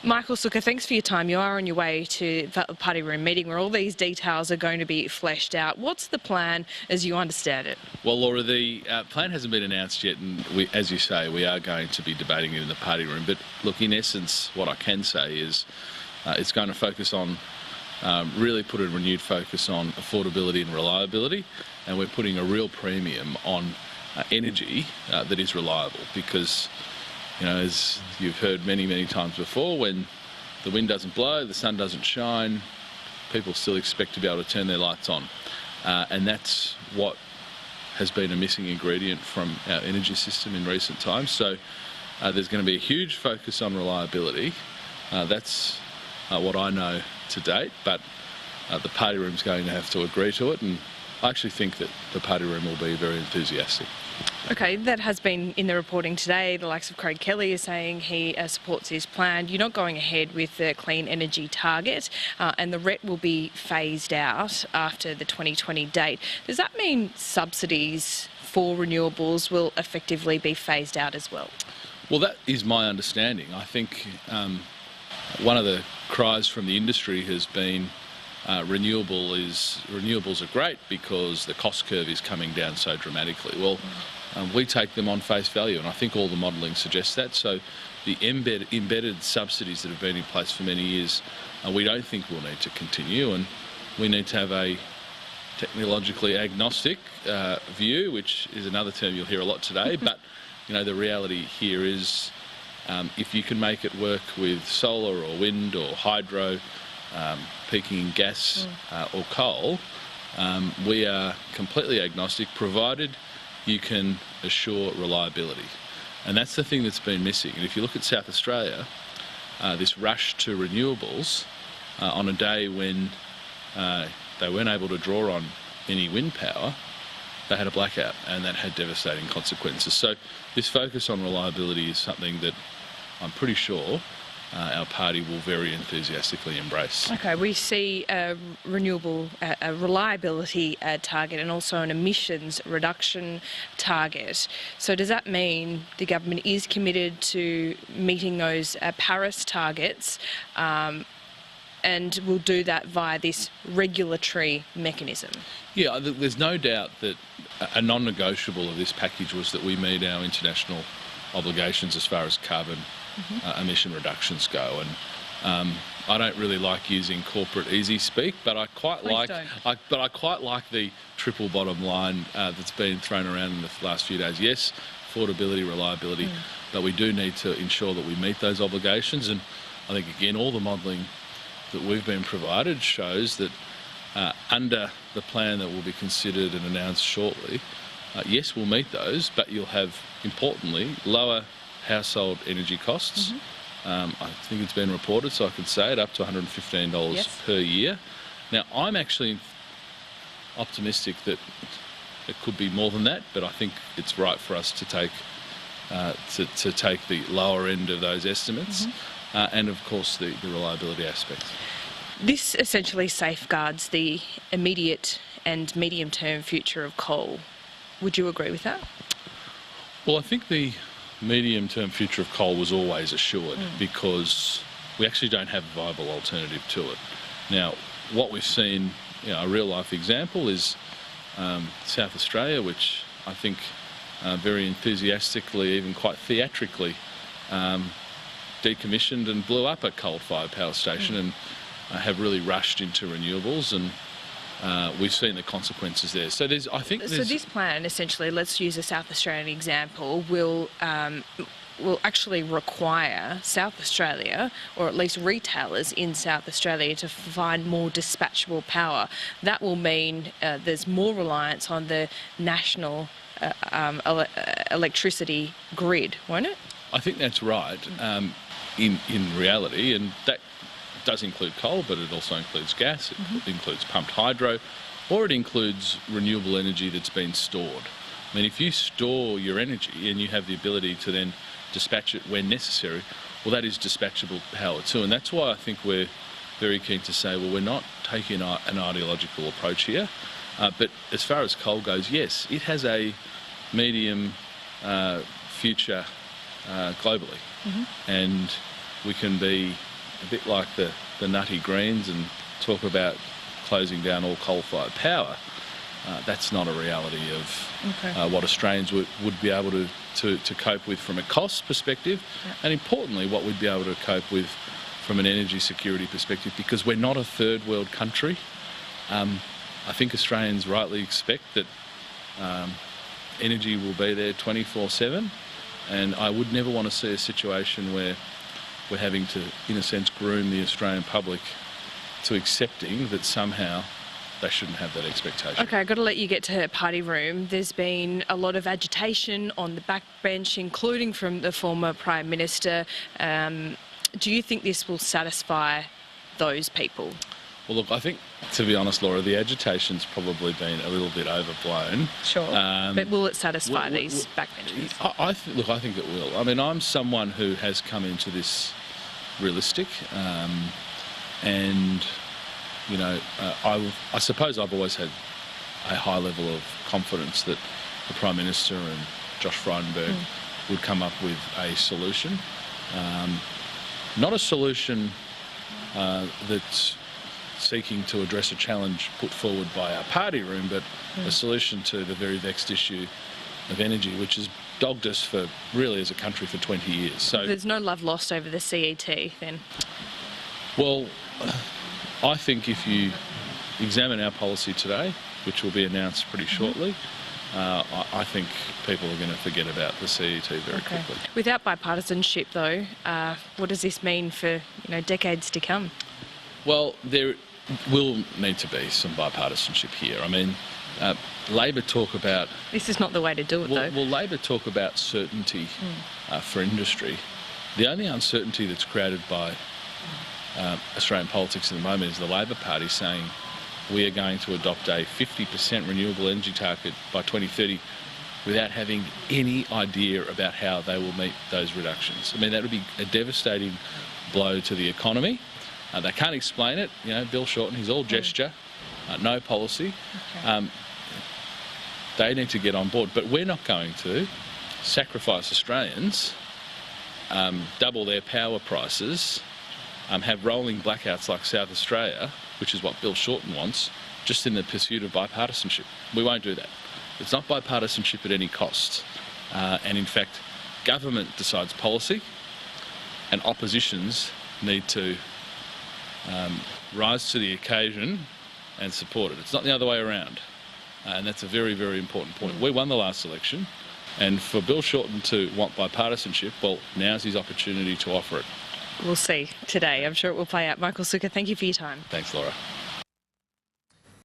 Michael Sukkar, thanks for your time. You are on your way to the party room meeting where all these details are going to be fleshed out. What's the plan as you understand it? Well, Laura, the plan hasn't been announced yet, and as you say, we are going to be debating it in the party room. But look, in essence, what I can say is it's going to focus on, really put a renewed focus on affordability and reliability, and we're putting a real premium on energy that is reliable, because as you've heard many times before, when the wind doesn't blow, the sun doesn't shine, people still expect to be able to turn their lights on. And that's what has been a missing ingredient from our energy system in recent times. So there's going to be a huge focus on reliability. That's what I know to date, but the party room's going to have to agree to it, and I actually think that the party room will be very enthusiastic. Okay, that has been in the reporting today. The likes of Craig Kelly is saying he supports his plan. You're not going ahead with the clean energy target, and the RET will be phased out after the 2020 date. Does that mean subsidies for renewables will effectively be phased out as well? Well, that is my understanding. I think one of the cries from the industry has been renewables are great because the cost curve is coming down so dramatically. Well, we take them on face value, and I think all the modelling suggests that. So the embedded subsidies that have been in place for many years, we don't think will need to continue, and we need to have a technologically agnostic view, which is another term you'll hear a lot today. But the reality here is if you can make it work with solar or wind or hydro, peaking in gas or coal, we are completely agnostic, provided you can assure reliability. And that's the thing that's been missing. And if you look at South Australia, this rush to renewables on a day when they weren't able to draw on any wind power, they had a blackout, and that had devastating consequences. So this focus on reliability is something that I'm pretty sure our party will very enthusiastically embrace. Okay, we see a reliability target and also an emissions reduction target. So does that mean the government is committed to meeting those Paris targets and will do that via this regulatory mechanism? Yeah, there's no doubt that a non-negotiable of this package was that we meet our international obligations as far as carbon emission reductions go, and I don't really like using corporate easy speak, but I quite like the triple bottom line that's been thrown around in the last few days. Yes, affordability, reliability, but we do need to ensure that we meet those obligations, and I think again all the modelling that we've been provided shows that under the plan that will be considered and announced shortly, yes, we'll meet those, but you'll have, importantly, lower household energy costs. I think it's been reported, so I could say it, up to $115 per year. Now, I'm actually optimistic that it could be more than that, but I think it's right for us to take take the lower end of those estimates, and of course the reliability aspect. This essentially safeguards the immediate and medium-term future of coal. Would you agree with that? Well, I think the medium-term future of coal was always assured because we actually don't have a viable alternative to it. Now, what we've seen, a real-life example is South Australia, which I think very enthusiastically, even quite theatrically, decommissioned and blew up a coal-fired power station and have really rushed into renewables, and we've seen the consequences there. So this plan, essentially, let's use a South Australian example, will actually require South Australia, or at least retailers in South Australia, to find more dispatchable power. That will mean there's more reliance on the national electricity grid, won't it? I think that's right in reality, and that does include coal, but it also includes gas, it includes pumped hydro, or it includes renewable energy that's been stored. I mean, if you store your energy and you have the ability to then dispatch it when necessary, well, that is dispatchable power too. And that's why I think we're very keen to say, well, we're not taking an ideological approach here. But as far as coal goes, yes, it has a medium future globally. And we can be a bit like the Nutty Greens and talk about closing down all coal-fired power. That's not a reality of what Australians would be able to cope with from a cost perspective, and importantly, what we'd be able to cope with from an energy security perspective, because we're not a third world country. I think Australians rightly expect that energy will be there 24/7, and I would never want to see a situation where we're having to, in a sense, groom the Australian public to accepting that somehow they shouldn't have that expectation. Okay, I've got to let you get to Party Room. There's been a lot of agitation on the backbench, including from the former Prime Minister. Do you think this will satisfy those people? Well, look, I think, to be honest, Laura, the agitation's probably been a little bit overblown. Sure. But will it satisfy these backbenchers? I think it will. I mean, I'm someone who has come into this realistic, and you know, I suppose I've always had a high level of confidence that the Prime Minister and Josh Frydenberg would come up with a solution. Not a solution that's seeking to address a challenge put forward by our Party Room, but a solution to the very vexed issue of energy, which has dogged us for really as a country for 20 years. So there's no love lost over the CET then? Well, I think if you examine our policy today, which will be announced pretty shortly, I think people are going to forget about the CET very quickly. Without bipartisanship, though, what does this mean for decades to come? Well, there will need to be some bipartisanship here. I mean, Labor talk about... This is not the way to do it, though. Well, Labor talk about certainty for industry. The only uncertainty that's created by Australian politics at the moment is the Labor Party saying we are going to adopt a 50% renewable energy target by 2030 without having any idea about how they will meet those reductions. I mean, that would be a devastating blow to the economy. They can't explain it. You know, Bill Shorten, he's all gesture, no policy. They need to get on board. But we're not going to sacrifice Australians, double their power prices, have rolling blackouts like South Australia, which is what Bill Shorten wants, just in the pursuit of bipartisanship. We won't do that. It's not bipartisanship at any cost. And in fact, government decides policy and oppositions need to rise to the occasion and support it. It's not the other way around. And that's a very, very important point. We won the last election, and for Bill Shorten to want bipartisanship, well, now's his opportunity to offer it. We'll see today. I'm sure it will play out. Michael Sukkar, thank you for your time. Thanks, Laura.